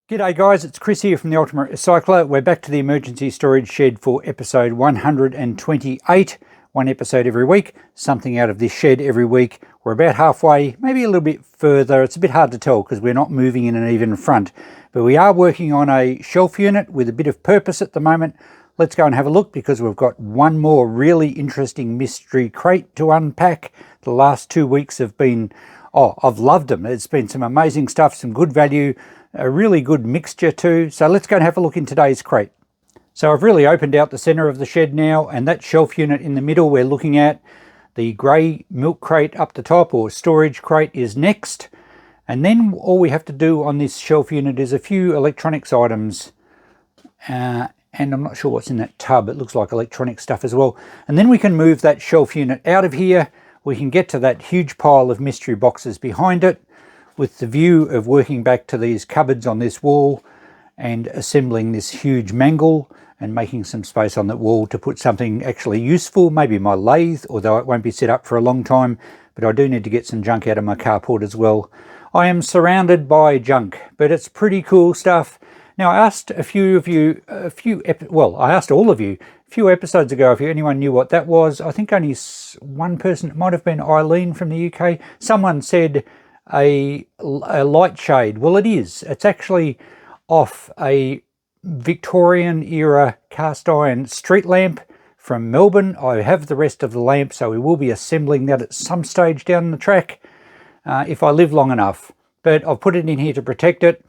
G'day guys, it's Chris here from the Ultimate Recycler. We're back to the emergency storage shed for episode 128. One episode every week, something out of this shed every week. We're about halfway, maybe a little bit further. It's a bit hard to tell because we're not moving in an even front. But we are working on a shelf unit with a bit of purpose at the moment. Let's go and have a look because we've got one more really interesting mystery crate to unpack. The last 2 weeks have been, I've loved them. It's been some amazing stuff, some good value, a really good mixture too. So let's go and have a look in today's crate. So I've really opened out the center of the shed now, and that shelf unit in the middle we're looking at. The grey milk crate up the top, or storage crate, is next. And then all we have to do on this shelf unit is a few electronics items. And I'm not sure what's in that tub. It looks like electronic stuff as well. And then we can move that shelf unit out of here. We can get to that huge pile of mystery boxes behind it, with the view of working back to these cupboards on this wall and assembling this huge mangle and making some space on that wall to put something actually useful, maybe my lathe, although it won't be set up for a long time, but I do need to get some junk out of my carport as well. I am surrounded by junk, but it's pretty cool stuff. Now, I asked I asked all of you a few episodes ago if anyone knew what that was. I think only one person, it might have been Eileen from the UK. Someone said a light shade. Well, it is. It's actually off a Victorian era cast iron street lamp from Melbourne. I have the rest of the lamp, so we will be assembling that at some stage down the track if I live long enough. But I've put it in here to protect it,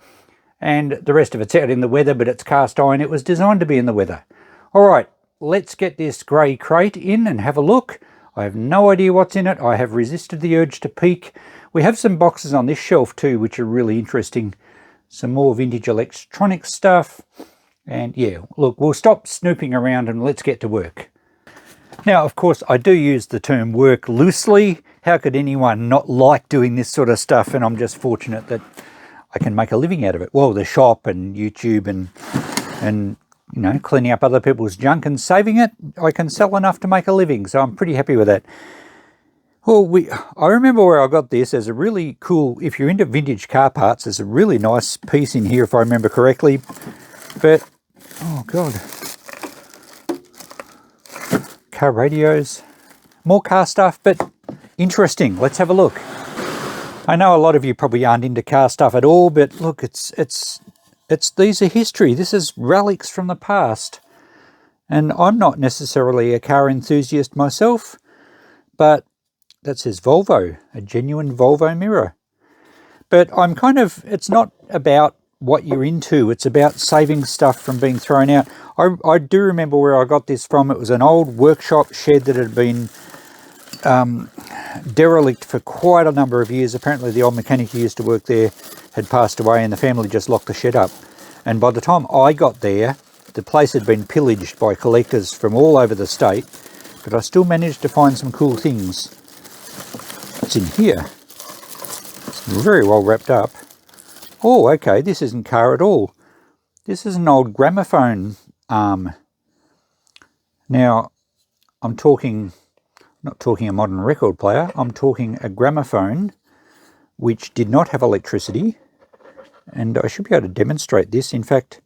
and the rest of it's out in the weather, but it's cast iron. It was designed to be in the weather. All right, let's get this grey crate in and have a look. I have no idea what's in it. I have resisted the urge to peek. We have some boxes on this shelf too, which are really interesting. Some more vintage electronic stuff. And yeah, look, we'll stop snooping around and let's get to work. Now, of course, I do use the term work loosely. How could anyone not like doing this sort of stuff? And I'm just fortunate that I can make a living out of it. Well, the shop and YouTube and you know, cleaning up other people's junk and saving it, I can sell enough to make a living. So I'm pretty happy with that. Well, I remember where I got this as a really cool, if you're into vintage car parts, there's a really nice piece in here if I remember correctly. But, oh God. Car radios, more car stuff, but interesting. Let's have a look. I know a lot of you probably aren't into car stuff at all, but look, these are history. This is relics from the past. And I'm not necessarily a car enthusiast myself, but that says Volvo, a genuine Volvo mirror. But I'm it's not about what you're into, it's about saving stuff from being thrown out. I do remember where I got this from. It was an old workshop shed that had been derelict for quite a number of years. Apparently the old mechanic who used to work there had passed away and the family just locked the shed up. And by the time I got there, the place had been pillaged by collectors from all over the state, but I still managed to find some cool things. What's in here? It's very well wrapped up. Oh, okay, this isn't car at all. This is an old gramophone arm. Now, I'm not talking a modern record player, I'm talking a gramophone which did not have electricity, and I should be able to demonstrate this. In fact,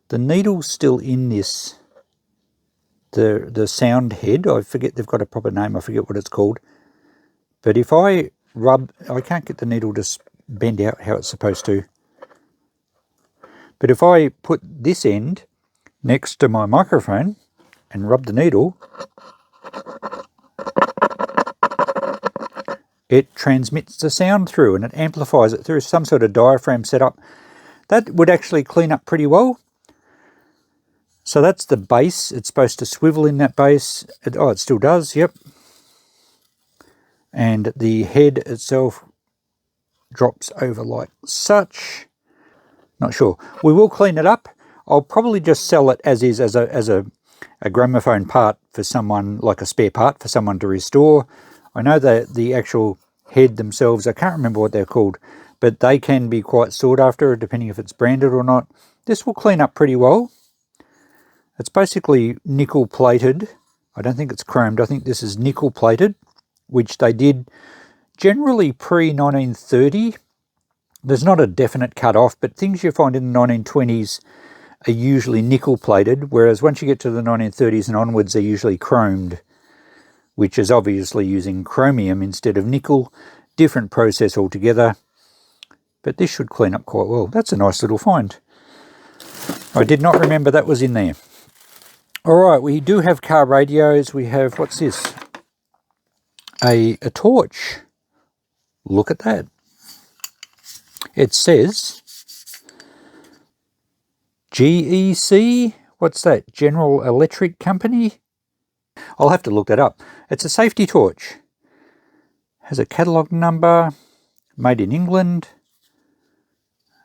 the needle's still in this, the sound head. I forget, they've got a proper name, I forget what it's called. But if I I can't get the needle to bend out how it's supposed to. But if I put this end next to my microphone and rub the needle, it transmits the sound through and it amplifies it through some sort of diaphragm setup. That would actually clean up pretty well. So that's the base. It's supposed to swivel in that base. It still does, yep. And the head itself drops over like such. Not sure. We will clean it up. I'll probably just sell it as is, as a gramophone part for someone, like a spare part for someone to restore. I know that the actual head themselves, I can't remember what they're called, but they can be quite sought after depending if it's branded or not. This will clean up pretty well. It's basically nickel plated. I don't think it's chromed. I think this is nickel plated, which they did generally pre-1930. There's not a definite cut off, but things you find in the 1920s are usually nickel plated, whereas once you get to the 1930s and onwards, they're usually chromed, which is obviously using chromium instead of nickel. Different process altogether, but this should clean up quite well. That's a nice little find. I did not remember that was in there. All right, we do have car radios. We have, what's this? A torch. Look at that. It says GEC. What's that? General Electric Company? I'll have to look that up. It's a safety torch. Has a catalogue number. Made in England.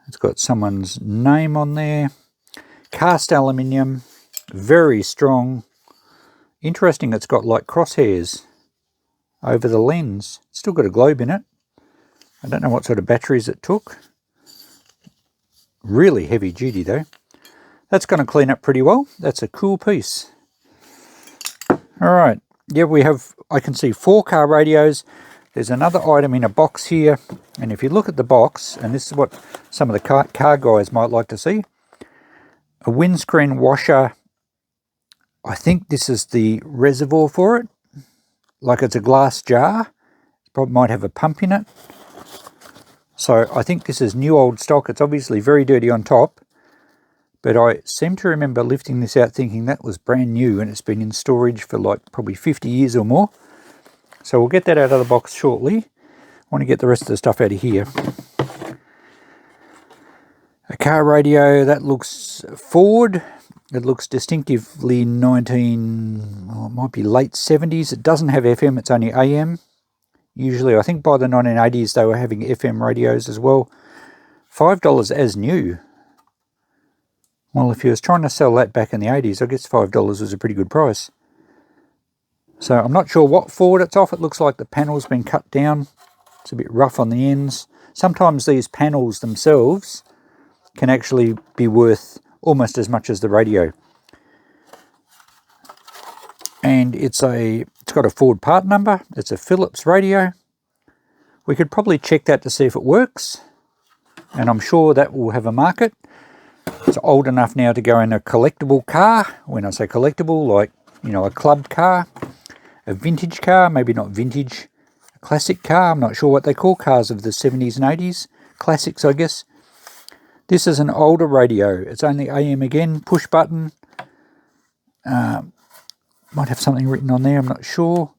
It's got someone's name on there. Cast aluminium. Very strong. Interesting, it's got like crosshairs over the lens. It's still got a globe in it. I don't know what sort of batteries it took. Really heavy duty though. That's going to clean up pretty well. That's a cool piece. Alright, yeah, we have, I can see 4 car radios. There's another item in a box here, and if you look at the box, and this is what some of the car guys might like to see, a windscreen washer. I think this is the reservoir for it, like it's a glass jar. It probably might have a pump in it. So I think this is new old stock. It's obviously very dirty on top, but I seem to remember lifting this out thinking that was brand new, and it's been in storage for like probably 50 years or more. So we'll get that out of the box shortly. I want to get the rest of the stuff out of here. A car radio, that looks Ford. It looks distinctively it might be late 70s. It doesn't have FM, it's only AM. Usually, I think by the 1980s, they were having FM radios as well. $5 as new. Well, if you was trying to sell that back in the 80s, I guess $5 was a pretty good price. So I'm not sure what Ford it's off. It looks like the panel's been cut down. It's a bit rough on the ends. Sometimes these panels themselves can actually be worth almost as much as the radio. And it's got a Ford part number. It's a Philips radio. We could probably check that to see if it works, and I'm sure that will have a market. It's old enough now to go in a collectible car. When I say collectible, like, you know, a club car, a vintage car, maybe not vintage, a classic car. I'm not sure what they call cars of the 70s and 80s. Classics, I guess. This is an older radio. It's only AM again, push button. Might have something written on there, I'm not sure.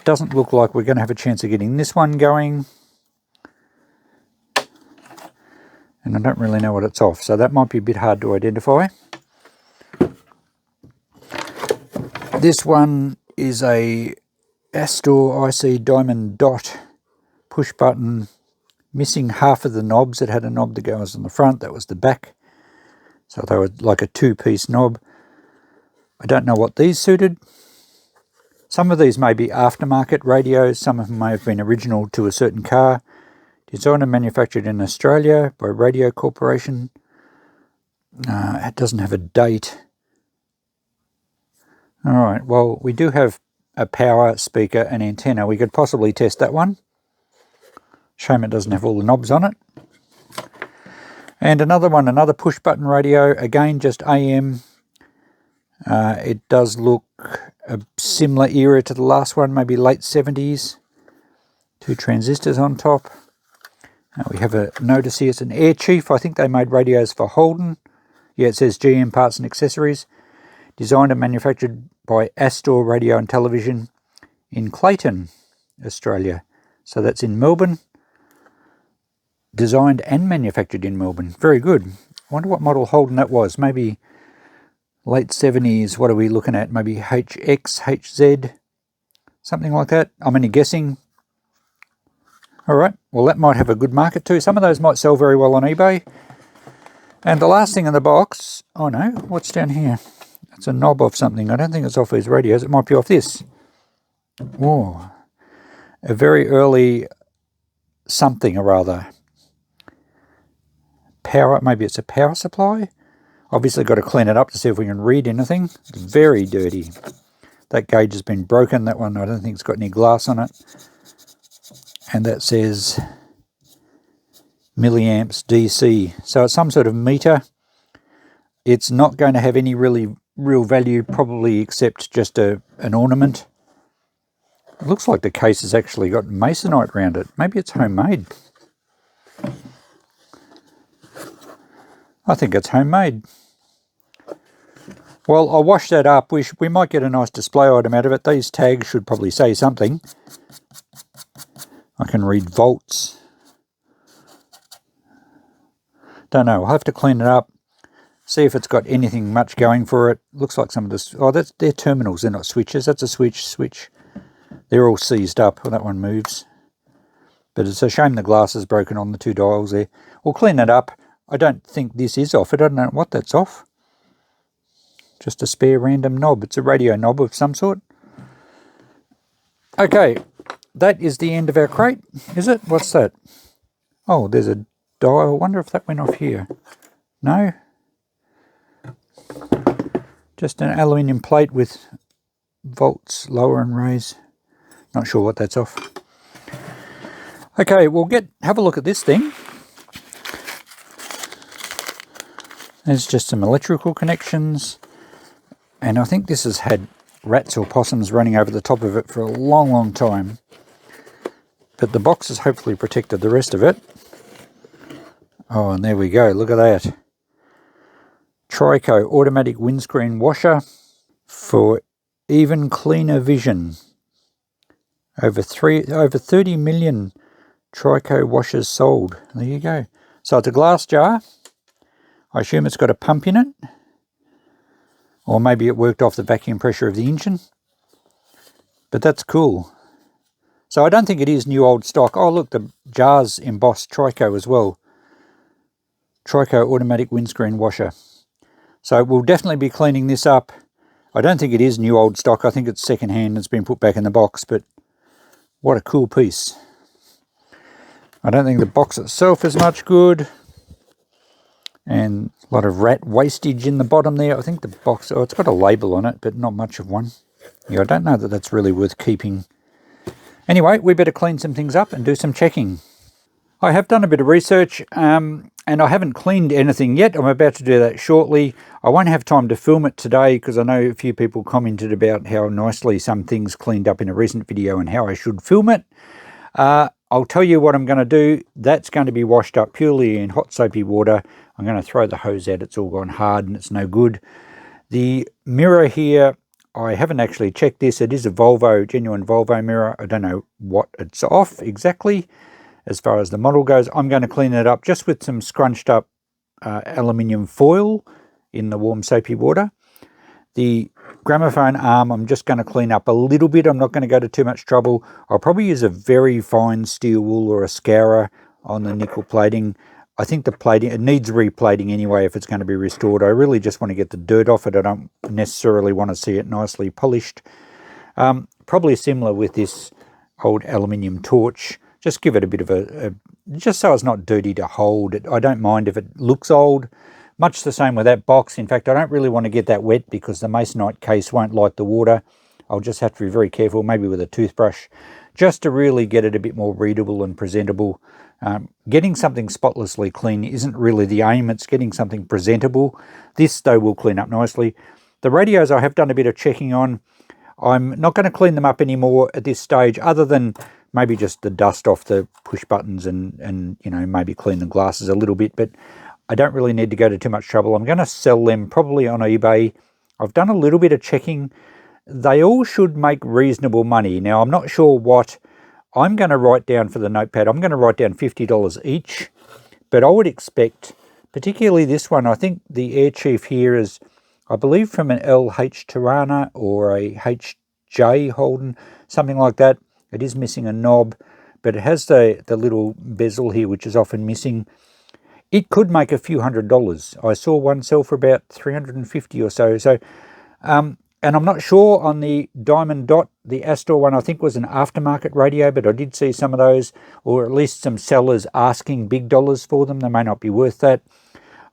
Doesn't look like we're going to have a chance of getting this one going. And I don't really know what it's off, so that might be a bit hard to identify. This one is a Astor IC Diamond Dot push button, missing half of the knobs. It had a knob that goes on the front, that was the back. So they were like a 2-piece knob. I don't know what these suited. Some of these may be aftermarket radios, some of them may have been original to a certain car. Designed and manufactured in Australia by Radio Corporation. It doesn't have a date. Alright, well, we do have a power, speaker and antenna. We could possibly test that one. Shame it doesn't have all the knobs on it. And another one, another push button radio, again just AM. It does look a similar era to the last one, maybe late 70s. 2 transistors on top. We have a notice here, it's an Air Chief. I think they made radios for Holden. Yeah, it says GM Parts and Accessories. Designed and manufactured by Astor Radio and Television in Clayton, Australia. So that's in Melbourne. Designed and manufactured in Melbourne. Very good. I wonder what model Holden that was. Maybe late 70s. What are we looking at? Maybe HX, HZ, something like that. I'm only guessing. All right, well, that might have a good market too. Some of those might sell very well on eBay. And the last thing in the box, oh no, what's down here? It's a knob of something. I don't think it's off these radios. It might be off this. Oh, a very early something or other. Power, maybe it's a power supply. Obviously got to clean it up to see if we can read anything. It's very dirty. That gauge has been broken. That one, I don't think it's got any glass on it. And that says milliamps DC. So it's some sort of meter. It's not going to have any real value, probably, except just an ornament. It looks like the case has actually got masonite around it. Maybe it's homemade. I think it's homemade. Well, I'll wash that up. We might get a nice display item out of it. These tags should probably say something. I can read volts. Don't know. I'll have to clean it up. See if it's got anything much going for it. Looks like some of this... Oh, they're terminals. They're not switches. That's a switch. They're all seized up. Well, that one moves. But it's a shame the glass is broken on the two dials there. We'll clean that up. I don't think this is off. I don't know what that's off. Just a spare random knob. It's a radio knob of some sort. Okay, that is the end of our crate, is it? What's that? Oh, there's a dial. I wonder if that went off here. No? Just an aluminium plate with volts, lower and raise. Not sure what that's off. Okay, we'll have a look at this thing. There's just some electrical connections. And I think this has had rats or possums running over the top of it for a long, long time. But the box has hopefully protected the rest of it. Oh, and there we go. Look at that. Trico automatic windscreen washer for even cleaner vision. Over 30 million Trico washers sold. There you go. So it's a glass jar. I assume it's got a pump in it. Or maybe it worked off the vacuum pressure of the engine. But that's cool. So I don't think it is new old stock. Oh, look, the jar's embossed Trico as well. Trico automatic windscreen washer. So we'll definitely be cleaning this up. I don't think it is new old stock. I think it's second hand. It's been put back in the box. But what a cool piece. I don't think the box itself is much good. And a lot of rat wastage in the bottom there. I think the box, oh, it's got a label on it, but not much of one. Yeah, I don't know that that's really worth keeping. Anyway, we better clean some things up and do some checking. I have done a bit of research, and I haven't cleaned anything yet. I'm about to do that shortly. I won't have time to film it today because I know a few people commented about how nicely some things cleaned up in a recent video and how I should film it. I'll tell you what I'm going to do. That's going to be washed up purely in hot soapy water. I'm going to throw the hose out. It's all gone hard and it's no good. The mirror here, I haven't actually checked this. It is a genuine Volvo mirror. I don't know what it's off exactly as far as the model goes. I'm going to clean it up just with some scrunched up aluminium foil in the warm soapy water. The gramophone arm, I'm just going to clean up a little bit. I'm not going to go to too much trouble. I'll probably use a very fine steel wool or a scourer on the nickel plating. I think the plating, it needs replating anyway if it's going to be restored. I really just want to get the dirt off it. I don't necessarily want to see it nicely polished. Probably similar with this old aluminium torch. Just give it a bit of just so it's not dirty to hold. I don't mind if it looks old. Much the same with that box. In fact, I don't really want to get that wet because the masonite case won't like the water. I'll just have to be very careful, maybe with a toothbrush, just to really get it a bit more readable and presentable. Getting something spotlessly clean isn't really the aim. It's getting something presentable. This, though, will clean up nicely. The radios I have done a bit of checking on. I'm not going to clean them up anymore at this stage, other than maybe just the dust off the push buttons and you know, maybe clean the glasses a little bit. But I don't really need to go to too much trouble. I'm going to sell them probably on eBay. I've done a little bit of checking. They all should make reasonable money. Now, I'm not sure what I'm going to write down for the notepad. I'm going to write down $50 each, but I would expect, particularly this one, I think the Air Chief here is, I believe, from an LH Tirana or a HJ Holden, something like that. It is missing a knob, but it has the little bezel here, which is often missing. It could make a few $100s. I saw one sell for about $350 or so. So, and I'm not sure on the Diamond Dot, the Astor one, I think was an aftermarket radio, but I did see some of those, or at least some sellers asking big dollars for them. They may not be worth that.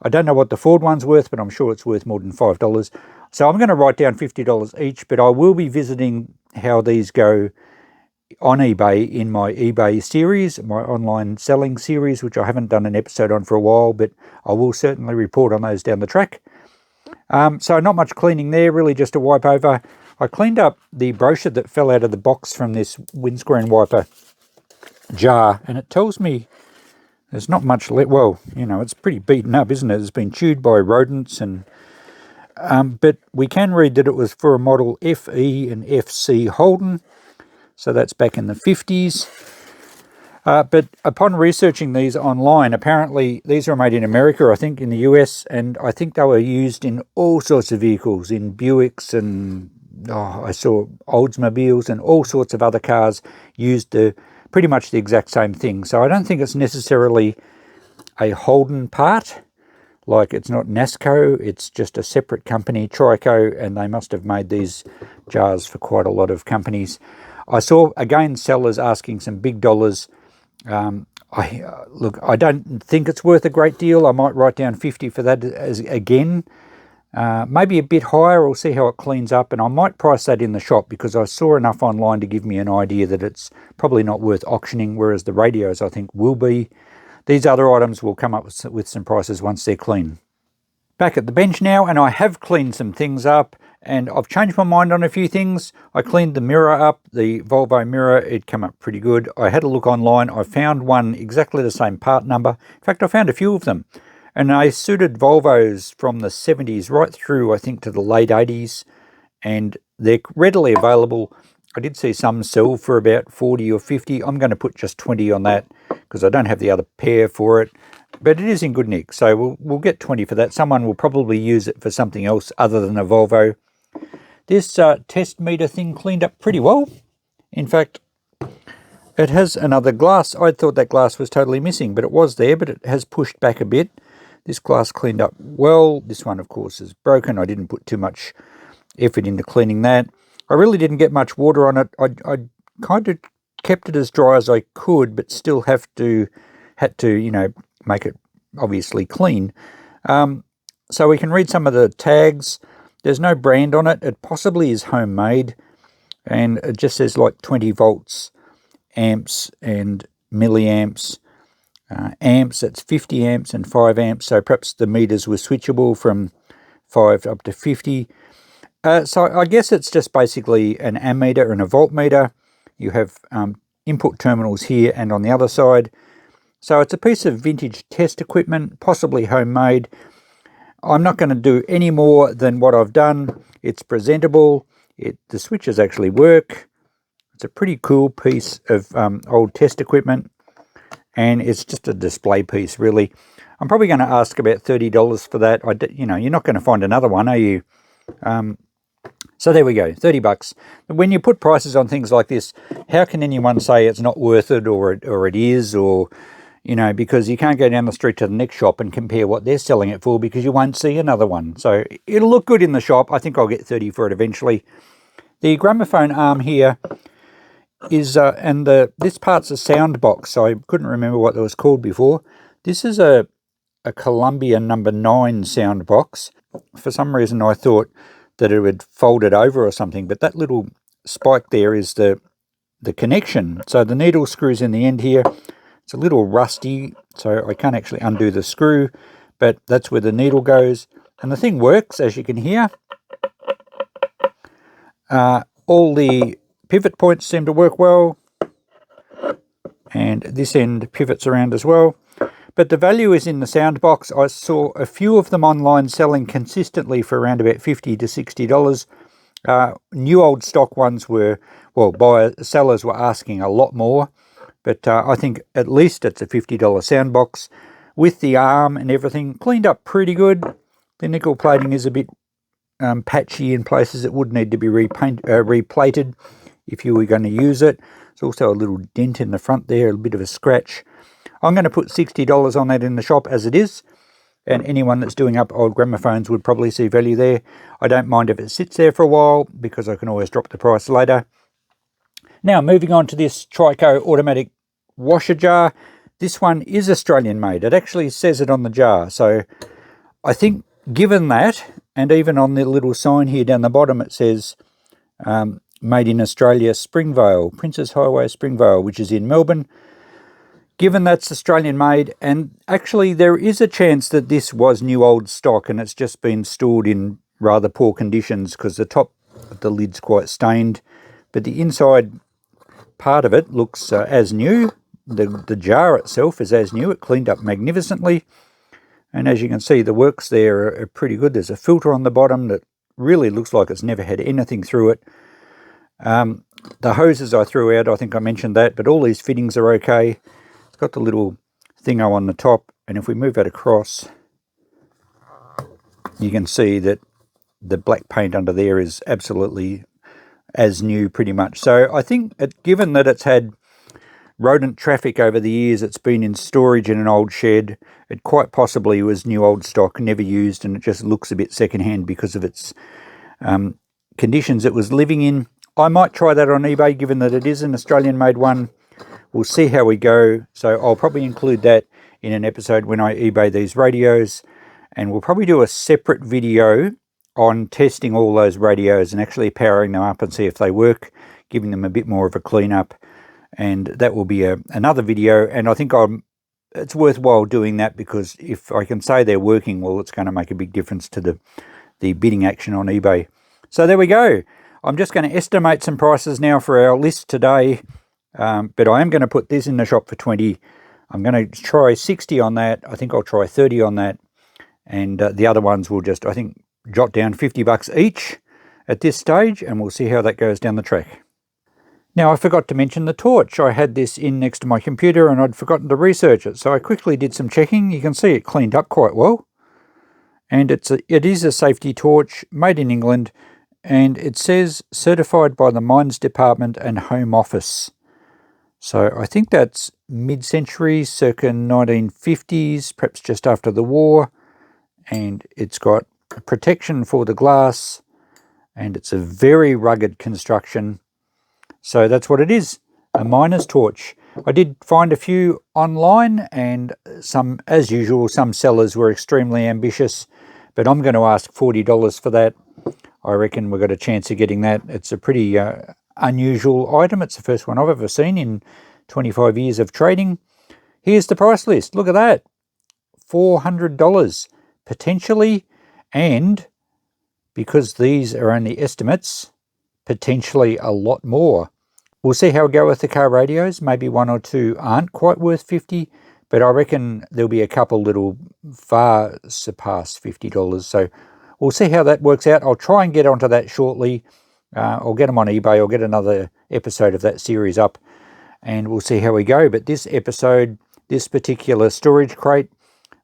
I don't know what the Ford one's worth, but I'm sure it's worth more than $5. So I'm going to write down $50 each, but I will be visiting how these go on eBay in my eBay series, my online selling series, which I haven't done an episode on for a while, but I will certainly report on those down the track. So not much cleaning there, really just a wipe over. I cleaned up the brochure that fell out of the box from this windscreen wiper jar, and it tells me there's not much left. Well, you know, it's pretty beaten up, isn't it? It's been chewed by rodents, and but we can read that it was for a model FE and FC Holden, so that's back in the 50s. But upon researching these online, apparently these are made in America, I think in the US, and I think they were used in all sorts of vehicles, in Buicks, and I saw Oldsmobiles and all sorts of other cars used pretty much the exact same thing. So I don't think it's necessarily a Holden part. Like, it's not NASCO, it's just a separate company, Trico, and they must have made these jars for quite a lot of companies. I saw, again, sellers asking some big dollars. Look, I don't think it's worth a great deal. I might write down 50 for that again. Maybe a bit higher. We'll see how it cleans up, and I might price that in the shop because I saw enough online to give me an idea that it's probably not worth auctioning, whereas the radios I think will be. These other items will come up with some prices once they're clean. Back at the bench now, and I have cleaned some things up, and I've changed my mind on a few things. I cleaned the mirror up, the Volvo mirror. It came up pretty good. I had a look online. I found one exactly the same part number. In fact, I found a few of them. And they suited Volvos from the 70s right through, I think, to the late 80s. And they're readily available. I did see some sell for about 40 or 50. I'm going to put just 20 on that because I don't have the other pair for it. But it is in good nick, so we'll get 20 for that. Someone will probably use it for something else other than a Volvo. This test meter thing cleaned up pretty well. In fact, it has another glass. I thought that glass was totally missing, but it was there, but it has pushed back a bit. This glass cleaned up well. This one, of course, is broken. I didn't put too much effort into cleaning that. I really didn't get much water on it. I kind of kept it as dry as I could, but still had to, you know, make it obviously clean. So we can read some of the tags. There's no brand on it. It possibly is homemade, and it just says like 20 volts, amps and milliamps. Amps, that's 50 amps and 5 amps, so perhaps the meters were switchable from 5 up to 50. So I guess it's just basically an ammeter and a voltmeter. You have input terminals here and on the other side. So it's a piece of vintage test equipment, possibly homemade. I'm not going to do any more than what I've done. It's presentable. The switches actually work. It's a pretty cool piece of old test equipment, and it's just a display piece, really. I'm probably going to ask about $30 for that. You know, you're not going to find another one, are you? So there we go, $30. When you put prices on things like this, how can anyone say it's not worth it, or it is, or, you know, because you can't go down the street to the next shop and compare what they're selling it for because you won't see another one. So it'll look good in the shop. I think I'll get 30 for it eventually. The gramophone arm here is, and this part's a sound box. I couldn't remember what that was called before. This is a Columbia number 9 sound box. For some reason I thought that it would fold it over or something, but that little spike there is the connection. So the needle screws in the end here. It's a little rusty, so I can't actually undo the screw, but that's where the needle goes. And the thing works, as you can hear. All the pivot points seem to work well, and this end pivots around as well. But the value is in the sound box. I saw a few of them online selling consistently for around about $50 to $60. New old stock ones were, well, sellers were asking a lot more. But I think at least it's a $50 sound box with the arm and everything cleaned up pretty good. The nickel plating is a bit patchy in places. It would need to be replated if you were going to use it. There's also a little dent in the front there, a bit of a scratch. I'm going to put $60 on that in the shop as it is, and anyone that's doing up old gramophones would probably see value there. I don't mind if it sits there for a while because I can always drop the price later. Now, moving on to this Trico automatic washer jar. This one is Australian made. It actually says it on the jar. So I think given that, and even on the little sign here down the bottom, it says made in Australia, Springvale, Princess Highway Springvale, which is in Melbourne. Given that's Australian made, and actually there is a chance that this was new old stock and it's just been stored in rather poor conditions because the top of the lid's quite stained, but the inside part of it looks as new. The jar itself is as new. It cleaned up magnificently, and as you can see, the works there are pretty good. There's a filter on the bottom that really looks like it's never had anything through it. The hoses I threw out, I think I mentioned that, but all these fittings are okay. It's got the little thingo on the top, and if we move that across, you can see that the black paint under there is absolutely as new pretty much. So I think, given that it's had rodent traffic over the years, it's been in storage in an old shed, it quite possibly was new old stock, never used, and it just looks a bit secondhand because of its conditions it was living in. I might try that on eBay, given that it is an Australian made one. We'll see how we go. So I'll probably include that in an episode when I eBay these radios, and we'll probably do a separate video on testing all those radios and actually powering them up and see if they work, giving them a bit more of a clean up, and that will be another video. And I think it's worthwhile doing that, because if I can say they're working, well, it's going to make a big difference to the bidding action on eBay. So there we go. I'm just going to estimate some prices now for our list today. But I am going to put this in the shop for 20. I'm going to try 60 on that. I think I'll try 30 on that. And the other ones will just, I think, jot down $50 each at this stage, and we'll see how that goes down the track. Now, I forgot to mention the torch. I had this in next to my computer and I'd forgotten to research it. So I quickly did some checking. You can see it cleaned up quite well. And it is a safety torch made in England, and it says certified by the Mines Department and Home Office. So I think that's mid-century, circa 1950s, perhaps just after the war. And it's got protection for the glass, and it's a very rugged construction. So that's what it is, a miner's torch. I did find a few online, and some, as usual, some sellers were extremely ambitious, but I'm going to ask $40 for that. I reckon we've got a chance of getting that. It's a pretty unusual item. It's the first one I've ever seen in 25 years of trading. Here's the price list. Look at that. $400 potentially, and because these are only estimates, potentially a lot more. We'll see how we go with the car radios. Maybe one or two aren't quite worth 50, but I reckon there'll be a couple that'll far surpass $50. So we'll see how that works out. I'll try and get onto that shortly. I'll get them on eBay. I'll get another episode of that series up, and we'll see how we go. But this episode, this particular storage crate,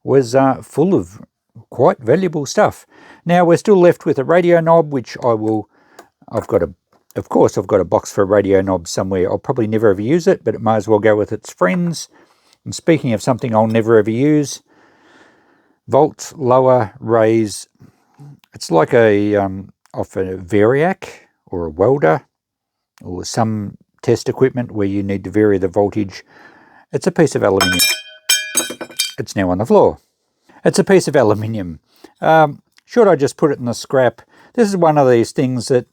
was full of quite valuable stuff. Now we're still left with a radio knob, which I've got a box for a radio knob somewhere. I'll probably never ever use it, but it may as well go with its friends. And speaking of something I'll never ever use, Volt Lower Raise. It's like off a Variac or a welder or some test equipment where you need to vary the voltage. It's a piece of aluminium. It's now on the floor. It's a piece of aluminium. Should I just put it in the scrap? This is one of these things that,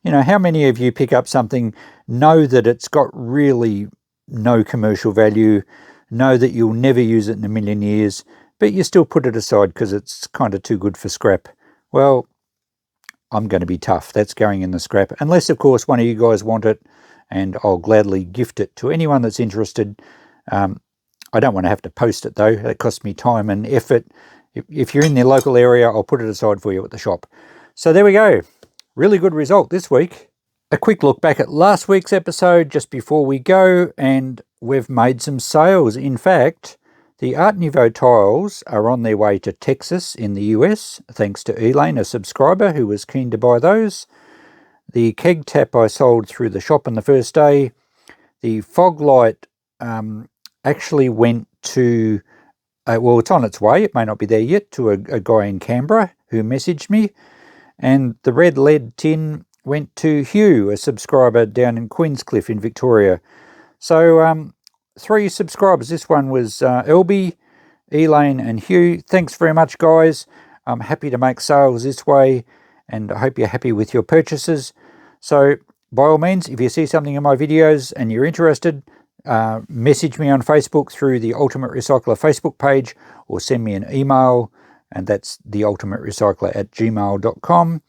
you know, how many of you pick up something, know that it's got really no commercial value, know that you'll never use it in a million years, but you still put it aside because it's kind of too good for scrap? Well, I'm going to be tough. That's going in the scrap. Unless, of course, one of you guys want it, and I'll gladly gift it to anyone that's interested. I don't want to have to post it, though. That costs me time and effort. If you're in the local area, I'll put it aside for you at the shop. So there we go. Really good result this week. A quick look back at last week's episode just before we go, and we've made some sales. In fact, the Art Nouveau tiles are on their way to Texas in the US, thanks to Elaine, a subscriber who was keen to buy those. The keg tap I sold through the shop on the first day. The fog light actually went to, well, it's on its way. It may not be there yet, to a guy in Canberra who messaged me. And the red lead tin went to Hugh, a subscriber down in Queenscliff in Victoria. So 3 subscribers. This one was Elby, Elaine and Hugh. Thanks very much, guys. I'm happy to make sales this way, and I hope you're happy with your purchases. So by all means, if you see something in my videos and you're interested, message me on Facebook through the Ultimate Recycler Facebook page, or send me an email, and that's theultimaterecycler@gmail.com.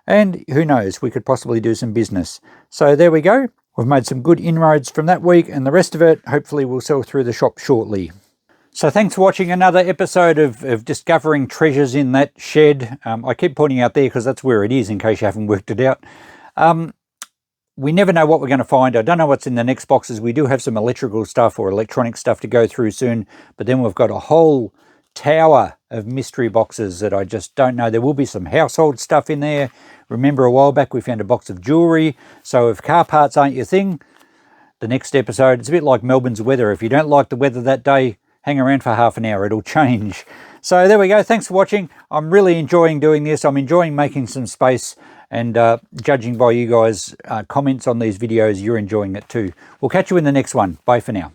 And who knows, we could possibly do some business. So there we go. We've made some good inroads from that week, and the rest of it hopefully will sell through the shop shortly. So thanks for watching another episode of discovering treasures in that shed. I keep pointing out there because that's where it is, in case you haven't worked it out. We never know what we're going to find. I don't know what's in the next boxes. We do have some electrical stuff or electronic stuff to go through soon, but then we've got a whole tower of mystery boxes that I just don't know. There will be some household stuff in there. Remember a while back we found a box of jewellery. So if car parts aren't your thing, the next episode, it's a bit like Melbourne's weather. If you don't like the weather that day, hang around for half an hour, it'll change. So there we go. Thanks for watching. I'm really enjoying doing this. I'm enjoying making some space, and judging by you guys' comments on these videos, you're enjoying it too. We'll catch you in the next one. Bye for now.